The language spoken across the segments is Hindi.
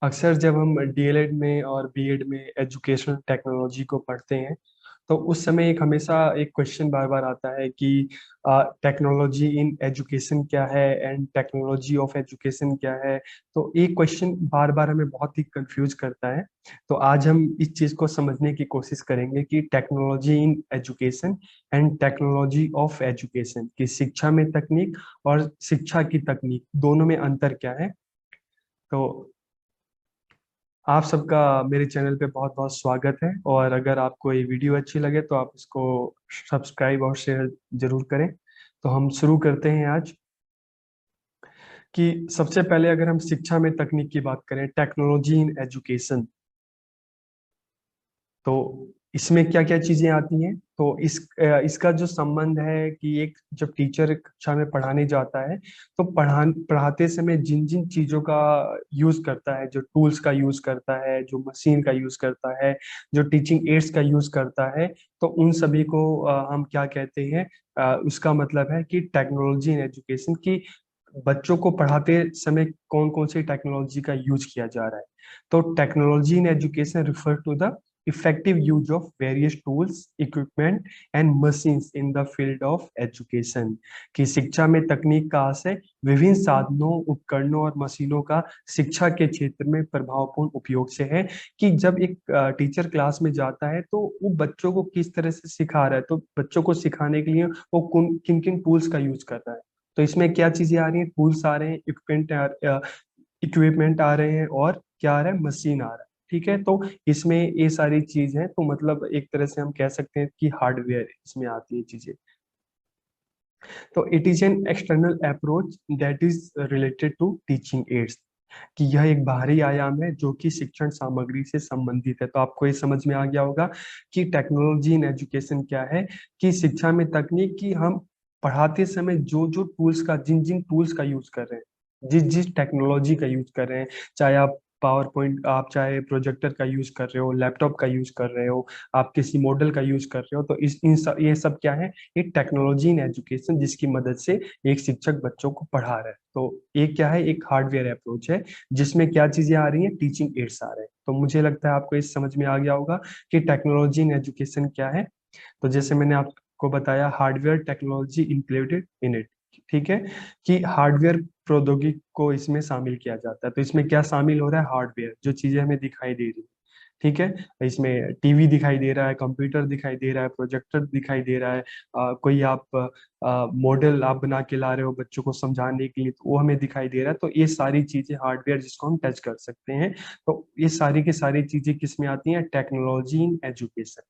अक्सर जब हम डीएलएड में और बीएड में एजुकेशनल टेक्नोलॉजी को पढ़ते हैं तो उस समय एक हमेशा एक क्वेश्चन बार बार आता है कि टेक्नोलॉजी इन एजुकेशन क्या है एंड टेक्नोलॉजी ऑफ एजुकेशन क्या है। तो एक क्वेश्चन बार बार हमें बहुत ही कंफ्यूज करता है। तो आज हम इस चीज को समझने की कोशिश करेंगे कि technology in education and technology of education की शिक्षा में तकनीक और शिक्षा की तकनीक दोनों में अंतर क्या है। तो आप सबका मेरे चैनल पे बहुत बहुत स्वागत है, और अगर आपको ये वीडियो अच्छी लगे तो आप इसको सब्सक्राइब और शेयर जरूर करें। तो हम शुरू करते हैं आज कि सबसे पहले अगर हम शिक्षा में तकनीक की बात करें, टेक्नोलॉजी इन एजुकेशन, तो इसमें क्या क्या चीजें आती हैं। तो इसका जो संबंध है कि एक जब टीचर कक्षा में पढ़ाने जाता है तो पढ़ाते समय जिन जिन चीजों का यूज करता है, जो टूल्स का यूज करता है, जो मशीन का यूज करता है, जो टीचिंग एड्स का यूज करता है, तो उन सभी को हम क्या कहते हैं। उसका मतलब है कि टेक्नोलॉजी इन एजुकेशन की बच्चों को पढ़ाते समय कौन कौन सी टेक्नोलॉजी का यूज किया जा रहा है। तो technology in education refer to the effective use of various tools, equipment and machines in the field of education। कि शिक्षा में तकनीक का आशय विभिन्न साधनों, उपकरणों और मशीनों का शिक्षा के क्षेत्र में प्रभावपूर्ण उपयोग से है। कि जब एक टीचर क्लास में जाता है तो वो बच्चों को किस तरह से सिखा रहा है, तो बच्चों को सिखाने के लिए वो किन किन टूल्स का यूज कर रहा है। तो इसमें क्या चीजें आ रही हैं, टूल्स आ रहे हैं, इक्विपमेंट आ रहे हैं, और क्या आ रहा है, मशीन आ रहा है। ठीक है, तो इसमें ये सारी चीज है, तो मतलब एक तरह से हम कह सकते हैं कि हार्डवेयर इसमें आती है चीजें। तो it is an external approach that is related to teaching aids. कि यह एक बाहरी आयाम है जो कि शिक्षण सामग्री से संबंधित है। तो आपको ये समझ में आ गया होगा कि टेक्नोलॉजी इन एजुकेशन क्या है। कि शिक्षा में तकनीक की हम पढ़ाते समय जो जो टूल्स का, जिन जिन टूल्स का यूज कर रहे हैं, जिस जिस टेक्नोलॉजी का यूज कर रहे हैं, चाहे आप पावर पॉइंट, आप चाहे प्रोजेक्टर का यूज कर रहे हो, लैपटॉप का यूज कर रहे हो, आप किसी मॉडल का यूज कर रहे हो, तो ये सब क्या है, एक टेक्नोलॉजी इन एजुकेशन जिसकी मदद से एक शिक्षक बच्चों को पढ़ा रहा है। तो एक क्या है, एक हार्डवेयर अप्रोच है जिसमें क्या चीजें आ रही हैं, टीचिंग एड्स आ रहे हैं। तो मुझे लगता है आपको इस समझ में आ गया होगा कि टेक्नोलॉजी इन एजुकेशन क्या है। तो जैसे मैंने आपको बताया, hardware technology included in it. ठीक है, कि हार्डवेयर प्रौद्योगिकी को इसमें शामिल किया जाता है। तो इसमें क्या शामिल हो रहा है, हार्डवेयर, जो चीजें हमें दिखाई दे रही है। ठीक है, इसमें टीवी दिखाई दे रहा है, कंप्यूटर दिखाई दे रहा है, प्रोजेक्टर दिखाई दे रहा है, कोई आप मॉडल आप बना के ला रहे हो बच्चों को समझाने के लिए, तो वो हमें दिखाई दे रहा है। तो ये सारी चीजें हार्डवेयर जिसको हम टच कर सकते हैं। तो ये सारी की सारी चीजें किस में आती हैं, टेक्नोलॉजी इन एजुकेशन।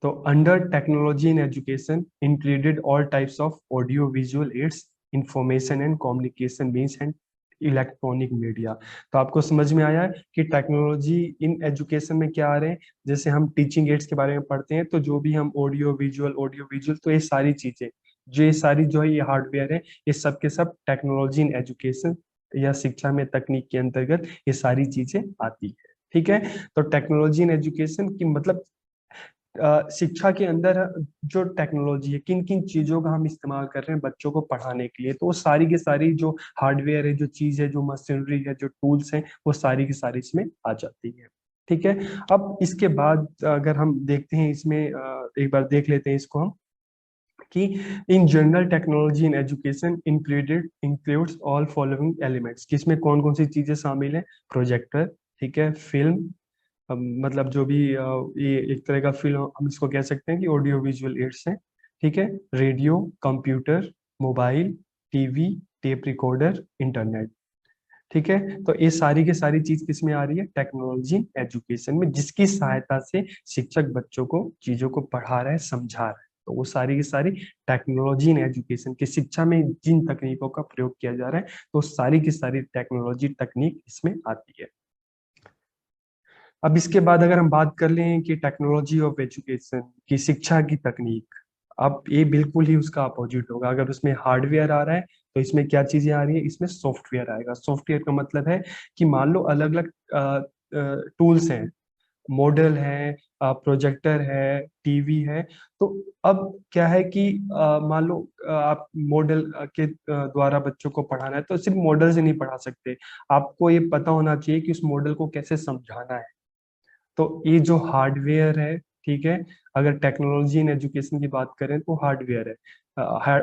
तो under technology in education included all types of audio visual aids, information and communication means and electronic media. तो आपको समझ में आया है कि टेक्नोलॉजी इन एजुकेशन में क्या आ रहे हैं। जैसे हम टीचिंग एड्स के बारे में पढ़ते हैं, तो जो भी हम ऑडियो विजुअल, तो ये सारी चीजें, जो ये सारी जो है ये हार्डवेयर है, ये सब के सब टेक्नोलॉजी इन एजुकेशन या शिक्षा में तकनीक के अंतर्गत ये सारी चीजें आती है। ठीक है, तो टेक्नोलॉजी इन एजुकेशन की मतलब शिक्षा के अंदर जो टेक्नोलॉजी है, किन किन चीजों का हम इस्तेमाल कर रहे हैं बच्चों को पढ़ाने के लिए, तो वो सारी की सारी जो हार्डवेयर है, जो चीज है, जो मशीनरी है, जो टूल्स हैं, वो सारी की सारी इसमें आ जाती है। ठीक है, अब इसके बाद अगर हम देखते हैं इसमें, एक बार देख लेते हैं इसको हम, कि in general technology in education includes all following elements. कि इसमें कौन कौन सी चीजें शामिल है, प्रोजेक्टर, ठीक है, फिल्म, मतलब जो भी ये एक तरह का फिल्म हम इसको कह सकते हैं कि ऑडियो विजुअल एड्स है। ठीक है, radio, computer, mobile, TV, tape recorder, internet. ठीक है, तो ये सारी की सारी चीज किसमें आ रही है, टेक्नोलॉजी एजुकेशन में, जिसकी सहायता से शिक्षक बच्चों को चीजों को पढ़ा रहा है, समझा रहा है। तो वो सारी की सारी टेक्नोलॉजी इन एजुकेशन की शिक्षा में जिन तकनीकों का प्रयोग किया जा रहा है, तो सारी की सारी टेक्नोलॉजी तकनीक इसमें आती है। अब इसके बाद अगर हम बात कर लें कि टेक्नोलॉजी ऑफ एजुकेशन की शिक्षा की तकनीक, अब ये बिल्कुल ही उसका अपोजिट होगा। अगर उसमें हार्डवेयर आ रहा है तो इसमें क्या चीजें आ रही है, इसमें सॉफ्टवेयर आएगा। सॉफ्टवेयर का मतलब है कि मान लो अलग अलग टूल्स हैं, मॉडल है, प्रोजेक्टर है, टीवी है। तो अब क्या है कि मान लो आप मॉडल के द्वारा बच्चों को पढ़ाना है तो सिर्फ मॉडल से नहीं पढ़ा सकते, आपको ये पता होना चाहिए कि उस मॉडल को कैसे समझाना है। तो ये जो हार्डवेयर है, ठीक है, अगर टेक्नोलॉजी इन एजुकेशन की बात करें तो हार्डवेयर है,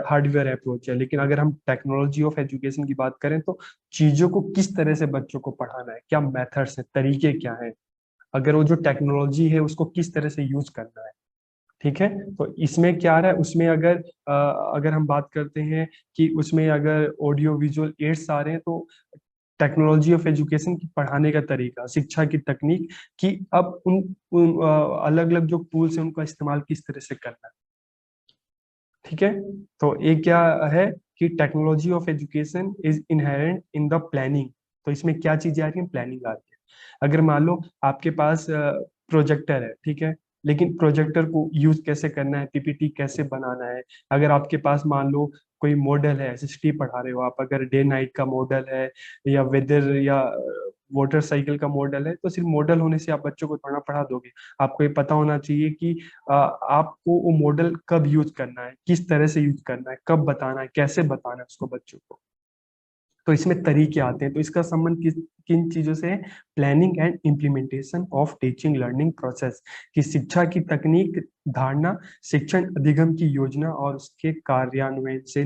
हार्डवेयर अप्रोच है। लेकिन अगर हम टेक्नोलॉजी ऑफ एजुकेशन की बात करें तो चीजों को किस तरह से बच्चों को पढ़ाना है, क्या मेथड्स है, तरीके क्या है, अगर वो जो टेक्नोलॉजी है उसको किस तरह से यूज करना है। ठीक है, तो इसमें क्या आ रहा है, उसमें अगर हम बात करते हैं कि उसमें अगर ऑडियो विजुअल एड्स आ रहे हैं तो टेक्नोलॉजी ऑफ एजुकेशन की पढ़ाने का तरीका, शिक्षा की तकनीक कि अब उन अलग अलग जो टूल्स हैं उनका इस्तेमाल किस तरह से करना है। ठीक है, तो ये क्या है कि technology of education is inherent in the planning. तो इसमें क्या चीजें आ रही हैं, प्लानिंग आ रही है। अगर मान लो आपके पास प्रोजेक्टर है, ठीक है, लेकिन प्रोजेक्टर को यूज कैसे करना है, पीपीटी कैसे बनाना है। अगर आपके पास मान लो कोई मॉडल है, एसएसटी पढ़ा रहे हो आप, अगर डे नाइट का मॉडल है या वेदर या वाटर साइकिल का मॉडल है, तो सिर्फ मॉडल होने से आप बच्चों को थोड़ा पढ़ा दोगे। आपको ये पता होना चाहिए कि आपको वो मॉडल कब यूज करना है, किस तरह से यूज करना है, कब बताना है, कैसे बताना है उसको बच्चों को। तो इसमें तरीके आते हैं। तो इसका संबंध किन चीजों से है, planning and implementation of teaching learning process, कि शिक्षा की तकनीक, धारणा, शिक्षण अधिगम की योजना और उसके कार्यान्वयन से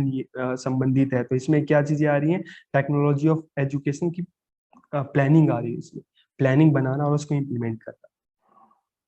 संबंधित है। तो इसमें क्या चीजें आ रही हैं, टेक्नोलॉजी ऑफ एजुकेशन की प्लानिंग आ रही है इसमें, प्लानिंग बनाना और उसको इम्प्लीमेंट करना।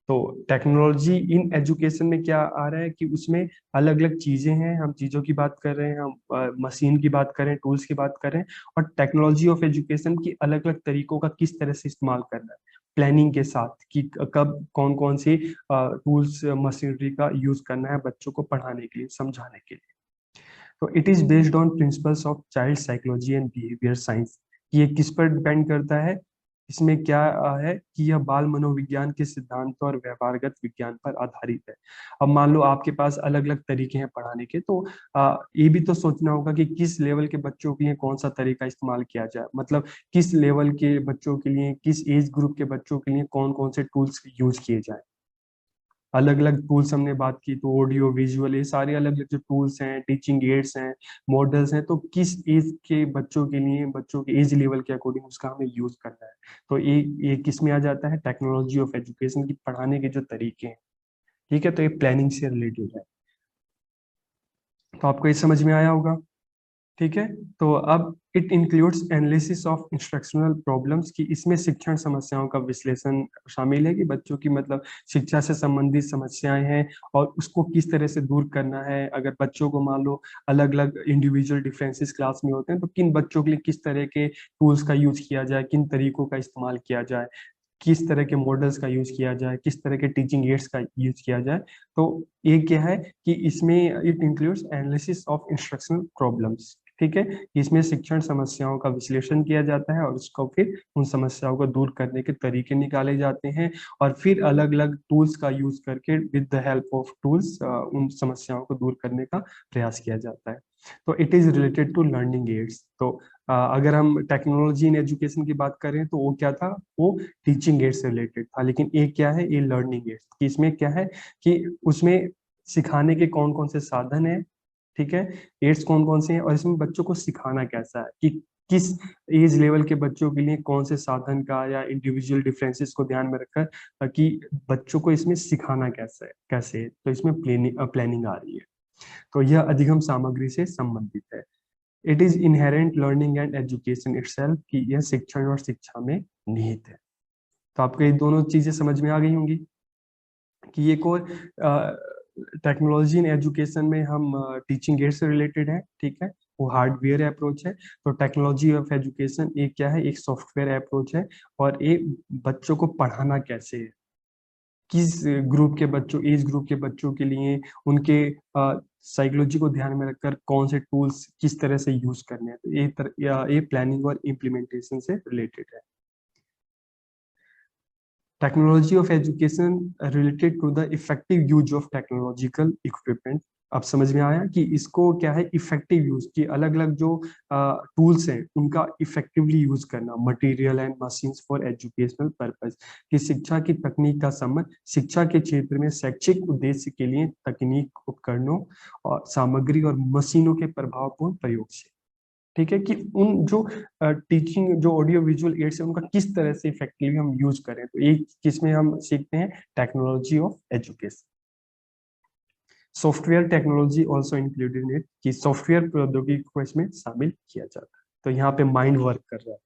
तो टेक्नोलॉजी इन एजुकेशन में क्या आ रहा है कि उसमें अलग अलग चीजें हैं, हम चीजों की बात कर रहे हैं, हम मशीन की बात करें, टूल्स की बात करें, और टेक्नोलॉजी ऑफ एजुकेशन की अलग अलग तरीकों का किस तरह से इस्तेमाल करना है प्लानिंग के साथ, कि कब कौन कौन सी टूल्स मशीनरी का यूज करना है बच्चों को पढ़ाने के लिए, समझाने के लिए। तो it is based on principles of child psychology and behaviour science. ये किस पर डिपेंड करता है, इसमें क्या है कि यह बाल मनोविज्ञान के सिद्धांतों और व्यवहारगत विज्ञान पर आधारित है। अब मान लो आपके पास अलग अलग तरीके हैं पढ़ाने के, तो ये भी तो सोचना होगा कि किस लेवल के बच्चों के लिए कौन सा तरीका इस्तेमाल किया जाए, मतलब किस लेवल के बच्चों के लिए, किस एज ग्रुप के बच्चों के लिए कौन कौन से टूल्स यूज किए जाए। अलग अलग टूल्स हमने बात की, तो ऑडियो विजुअल ये सारे अलग अलग जो टूल्स हैं, टीचिंग एड्स हैं, मॉडल्स हैं, तो किस एज के बच्चों के लिए, बच्चों के एज लेवल के अकॉर्डिंग उसका हमें यूज करना है। तो ये किस में आ जाता है, टेक्नोलॉजी ऑफ एजुकेशन की पढ़ाने के जो तरीके हैं। ठीक है, तो ये प्लानिंग से रिलेटेड है। तो आपको ये समझ में आया होगा। ठीक है, तो अब it includes analysis of instructional problems, की इसमें शिक्षण समस्याओं का विश्लेषण शामिल है, कि बच्चों की मतलब शिक्षा से संबंधित समस्याएं हैं और उसको किस तरह से दूर करना है। अगर बच्चों को मान लो अलग अलग इंडिविजुअल डिफरेंसेस क्लास में होते हैं, तो किन बच्चों के लिए किस तरह के टूल्स का यूज किया जाए, किन तरीकों का इस्तेमाल किया जाए, किस तरह के मॉडल्स का यूज किया जाए, किस तरह के टीचिंग एड्स का यूज किया जाए। तो ये क्या है कि इसमें it includes analysis of instructional problems. ठीक है, इसमें शिक्षण समस्याओं का विश्लेषण किया जाता है और उसको फिर उन समस्याओं को दूर करने के तरीके निकाले जाते हैं, और फिर अलग अलग टूल्स का यूज करके with the help of tools उन समस्याओं को दूर करने का प्रयास किया जाता है। तो it is related to learning aids. तो अगर हम टेक्नोलॉजी इन एजुकेशन की बात करें तो वो क्या था, वो टीचिंग एड से रिलेटेड था। लेकिन ये क्या है, ये लर्निंग एड, कि इसमें क्या है कि उसमें सिखाने के कौन कौन से साधन है, ठीक है, एड्स कौन कौन से हैं, और इसमें बच्चों को सिखाना कैसा है, कि किस एज लेवल के बच्चों के लिए कौन से साधन का या इंडिविजुअल डिफरेंसेस को ध्यान में रखकर कि बच्चों को इसमें सिखाना कैसे है। तो इसमें प्लानिंग आ रही है। तो यह अधिगम सामग्री से संबंधित है। It is inherent learning and education itself, कि यह शिक्षण और शिक्षा में निहित है। तो आपको ये दोनों चीजें समझ में आ गई होंगी कि एक और टेक्नोलॉजी इन एजुकेशन में हम टीचिंग एड से रिलेटेड है, ठीक है, वो हार्डवेयर अप्रोच है। तो टेक्नोलॉजी ऑफ एजुकेशन एक क्या है, एक सॉफ्टवेयर अप्रोच है, और ये बच्चों को पढ़ाना कैसे है, किस ग्रुप के बच्चों, एज ग्रुप के बच्चों के लिए उनके साइकोलॉजी को ध्यान में रखकर कौन से टूल्स किस तरह से यूज करने हैं। तो ये प्लानिंग और इम्प्लीमेंटेशन से रिलेटेड है। Technology of education related to the effective use of technological equipment. अब समझ में आया कि इसको क्या है इफेक्टिव यूज, कि अलग अलग जो टूल्स हैं उनका इफेक्टिवली यूज करना, material and machines for educational purpose, कि शिक्षा की तकनीक का संबंध शिक्षा के क्षेत्र में शैक्षिक उद्देश्य के लिए तकनीक, उपकरणों और सामग्री और मशीनों के प्रभावपूर्ण प्रयोग से। ठीक है, कि उन जो टीचिंग जो ऑडियो विजुअल एड्स है उनका किस तरह से इफेक्टिवली हम यूज करें। तो एक किसमें हम सीखते हैं, technology of education. Software technology also included in it, कि सॉफ्टवेयर प्रौद्योगिकी को इसमें शामिल किया जाता है। तो यहाँ पे माइंड वर्क कर रहा है।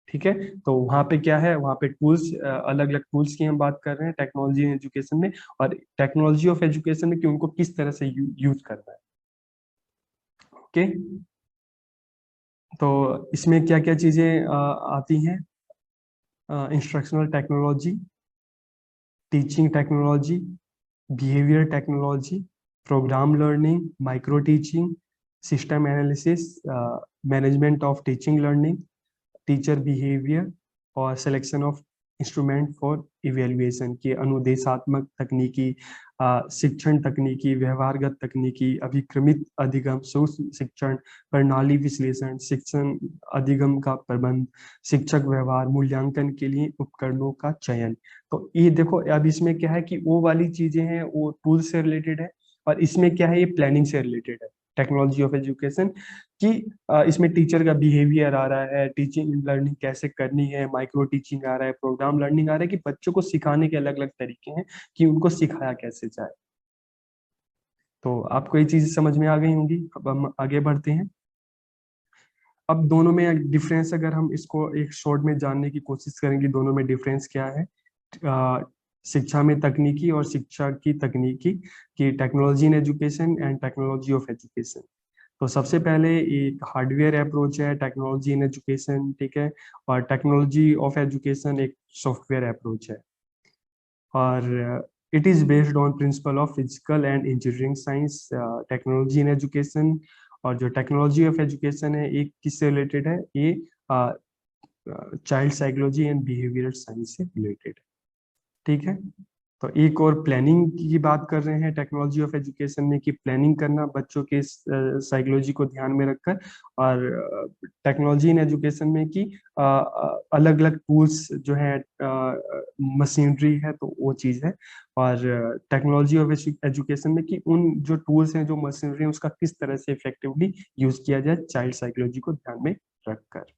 ठीक है, तो वहाँ पे क्या है, वहाँ पे टूल्स, अलग अलग टूल्स की हम बात कर रहे हैं टेक्नोलॉजी इन एजुकेशन में, और टेक्नोलॉजी ऑफ एजुकेशन में कि उनको किस तरह से यूज करना है। ओके, तो इसमें क्या क्या चीजें आती हैं, instructional technology, teaching technology, behaviour technology, programme learning, micro teaching, system analysis, management of teaching learning, teacher behaviour, और selection of instrument for evaluation, की अनुदेशात्मक तकनीकी, शिक्षण तकनीकी, व्यवहारगत तकनीकी, अभिक्रमित अधिगम, सूक्ष्म शिक्षण, प्रणाली विश्लेषण, शिक्षण अधिगम का प्रबंध, शिक्षक व्यवहार, मूल्यांकन के लिए उपकरणों का चयन। तो ये देखो, अब इसमें क्या है कि वो वाली चीजें हैं वो टूल से रिलेटेड है, और इसमें क्या है ये प्लानिंग से रिलेटेड है, टेक्नोलॉजी ऑफ एजुकेशन, कि इसमें टीचर का बिहेवियर आ रहा है, टीचिंग लर्निंग कैसे करनी है, माइक्रो टीचिंग आ रहा है, प्रोग्राम लर्निंग आ रहा है, कि बच्चों को सिखाने के अलग अलग तरीके हैं कि उनको सिखाया कैसे जाए। तो आपको ये चीज समझ में आ गई होंगी। अब हम आगे बढ़ते हैं। अब दोनों में डिफरेंस अगर हम इसको एक शॉर्ट में जानने की कोशिश करेंगे, दोनों में डिफरेंस क्या है, शिक्षा में तकनीकी और शिक्षा की तकनीकी, की technology in education and technology of education. तो सबसे पहले एक हार्डवेयर अप्रोच है टेक्नोलॉजी इन एजुकेशन, ठीक है, और टेक्नोलॉजी ऑफ एजुकेशन एक सॉफ्टवेयर अप्रोच है, और it is based on principle of physical and engineering science, technology in education. और जो टेक्नोलॉजी ऑफ एजुकेशन है एक किससे रिलेटेड है, ये child psychology and behaviour science से रिलेटेड है। ठीक है, तो एक और प्लानिंग की बात कर रहे हैं टेक्नोलॉजी ऑफ एजुकेशन में, कि प्लानिंग करना बच्चों के साइकोलॉजी को ध्यान में रखकर, और टेक्नोलॉजी इन एजुकेशन में कि अलग अलग टूल्स जो है, मशीनरी है तो वो चीज़ है, और टेक्नोलॉजी ऑफ एजुकेशन में कि उन जो टूल्स हैं जो मशीनरी है उसका किस तरह से इफेक्टिवली यूज किया जाए चाइल्ड साइकोलॉजी को ध्यान में रखकर।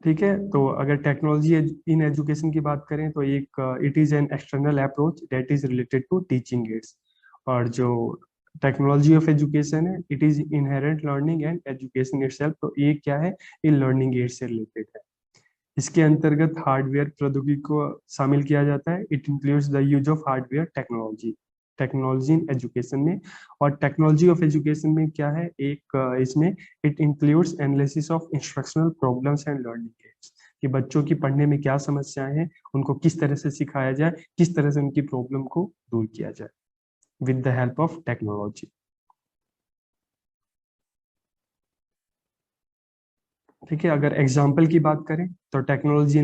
ठीक है, तो अगर टेक्नोलॉजी इन एजुकेशन की बात करें तो एक it is an external approach that is related to teaching aids, और जो टेक्नोलॉजी ऑफ एजुकेशन है it is inherent learning and education itself. तो ये क्या है, ये लर्निंग एड से रिलेटेड है। इसके अंतर्गत हार्डवेयर प्रौद्योगिकी को शामिल किया जाता है, it includes the use of hardware technology, technology in education में। और टेक्नोलॉजी ऑफ एजुकेशन में क्या है, एक इसमें it includes analysis of instructional problems and learning aids, कि बच्चों की पढ़ने में क्या समस्याएं हैं, उनको किस तरह से सिखाया जाए, किस तरह से उनकी प्रॉब्लम को दूर किया जाए with the help of technology. ठीक है, अगर एग्जाम्पल की बात करें तो टेक्नोलॉजी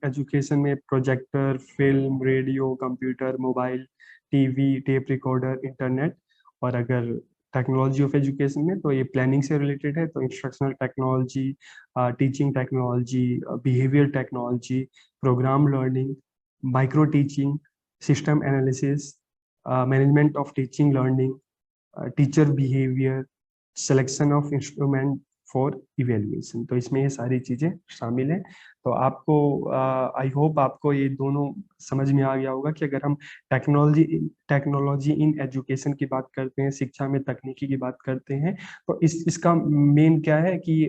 एजुकेशन में projector, film, radio, computer, mobile, TV, tape recorder, internet. और अगर टेक्नोलॉजी ऑफ एजुकेशन में तो ये प्लानिंग से रिलेटेड है, तो instructional technology, teaching technology, behaviour technology, programme learning, micro teaching, system analysis, management of teaching learning, teacher behaviour, selection of instrument for evaluation. तो इसमें ये सारी चीजें शामिल हैं। तो आपको आई होप आपको ये दोनों समझ में आ गया होगा कि अगर हम टेक्नोलॉजी इन एजुकेशन की बात करते हैं, शिक्षा में तकनीकी की बात करते हैं, तो इसका मेन क्या है कि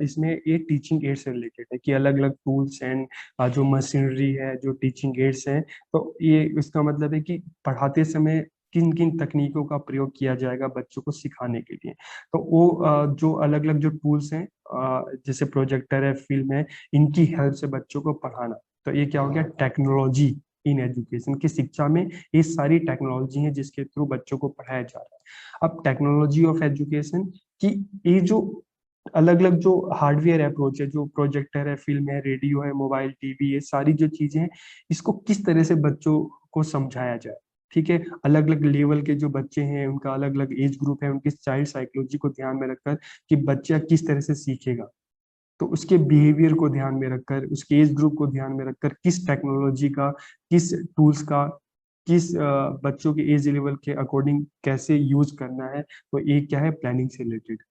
इसमें ये टीचिंग एड से रिलेटेड है, कि अलग अलग टूल्स एंड जो मशीनरी है, जो टीचिंग एड्स हैं, तो ये इसका मतलब है कि पढ़ाते समय किन किन तकनीकों का प्रयोग किया जाएगा बच्चों को सिखाने के लिए। तो वो जो अलग अलग जो टूल्स हैं, जैसे प्रोजेक्टर है, फिल्म है, इनकी हेल्प से बच्चों को पढ़ाना। तो ये क्या हो गया, टेक्नोलॉजी इन एजुकेशन की शिक्षा में ये सारी टेक्नोलॉजी है जिसके थ्रू बच्चों को पढ़ाया जा रहा है। अब टेक्नोलॉजी ऑफ एजुकेशन की ये जो अलग अलग जो हार्डवेयर अप्रोच है, जो प्रोजेक्टर है, फिल्म है, रेडियो है, मोबाइल, टीवी, ये सारी जो चीजें हैं, इसको किस तरह से बच्चों को समझाया जाए। ठीक है। अलग अलग लेवल के जो बच्चे हैं उनका अलग अलग एज ग्रुप है, उनकी चाइल्ड साइकोलॉजी को ध्यान में रखकर कि बच्चा किस तरह से सीखेगा, तो उसके बिहेवियर को ध्यान में रखकर, उसके एज ग्रुप को ध्यान में रखकर किस टेक्नोलॉजी का, किस टूल्स का, किस बच्चों के एज लेवल के अकॉर्डिंग कैसे यूज करना है, तो ये क्या है, प्लानिंग से रिलेटेड।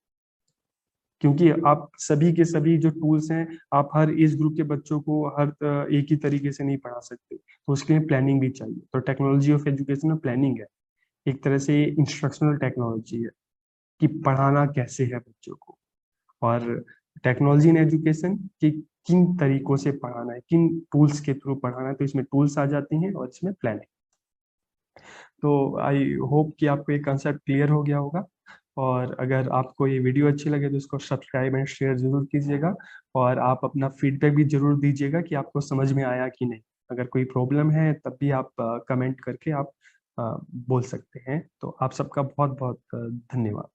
क्योंकि आप सभी के सभी जो टूल्स हैं, आप हर एज ग्रुप के बच्चों को हर एक ही तरीके से नहीं पढ़ा सकते, तो उसके लिए प्लानिंग भी चाहिए। तो टेक्नोलॉजी ऑफ एजुकेशन में प्लानिंग है, एक तरह से इंस्ट्रक्शनल टेक्नोलॉजी है कि पढ़ाना कैसे है बच्चों को। और टेक्नोलॉजी इन एजुकेशन कि किन तरीकों से पढ़ाना है, किन टूल्स के थ्रू पढ़ाना है, तो इसमें टूल्स आ जाती हैं और इसमें प्लानिंग। तो आई होप कि आपको ये कंसेप्ट क्लियर हो गया होगा। और अगर आपको ये वीडियो अच्छी लगे तो इसको सब्सक्राइब एंड शेयर जरूर कीजिएगा, और आप अपना फीडबैक भी जरूर दीजिएगा कि आपको समझ में आया कि नहीं। अगर कोई प्रॉब्लम है तब भी आप कमेंट करके आप बोल सकते हैं। तो आप सबका बहुत बहुत धन्यवाद।